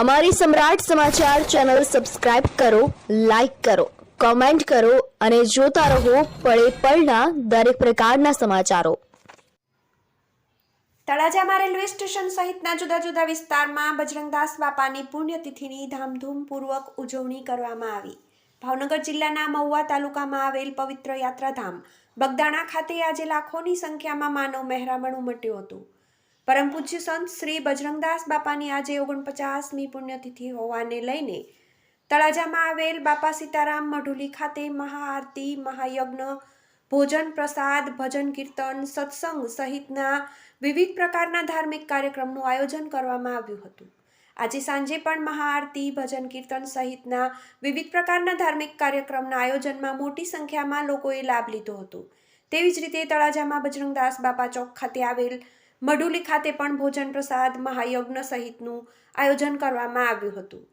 અમારી સમ્રાટ સમાચાર ચેનલ સબસ્ક્રાઇબ કરો, લાઈક કરો, કોમેન્ટ કરો અને જોતા રહો પળે પળના દરેક પ્રકારના સમાચારો। તળાજામાં રેલવે સ્ટેશન સહિતના જુદા જુદા વિસ્તારમાં બજરંગદાસ બાપાની પુણ્યતિથિની ધામધૂમપૂર્વક ઉજવણી કરવામાં આવી। ભાવનગર જિલ્લાના મહુવા તાલુકામાં આવેલ પવિત્ર યાત્રાધામ બગદાણા ખાતે આજે લાખોની સંખ્યામાં માનવ મહેરામણ ઉમટ્યું હતું। પરમ પૂજ્ય સંત શ્રી બજરંગદાસ બાપાની આજે 49મી પુણ્યતિથિ હોવાને લઈને તળાજામાં આવેલ બાપા સીતારામ મઢુલી ખાતે મહાઆરતી, મહાયજ્ઞ, ભોજન પ્રસાદ, ભજન કીર્તન, સત્સંગ સહિતના વિવિધ પ્રકારના ધાર્મિક કાર્યક્રમનું આયોજન કરવામાં આવ્યું હતું। આજે સાંજે પણ મહાઆરતી, ભજન કીર્તન સહિતના વિવિધ પ્રકારના ધાર્મિક કાર્યક્રમના આયોજનમાં મોટી સંખ્યામાં લોકોએ લાભ લીધો હતો। તેવી જ રીતે તળાજામાં બજરંગદાસ બાપા ચોક ખાતે આવેલ મઢુલી ખાતે પણ ભોજન પ્રસાદ, મહાયજ્ઞ સહિતનું આયોજન કરવામાં આવ્યું હતું।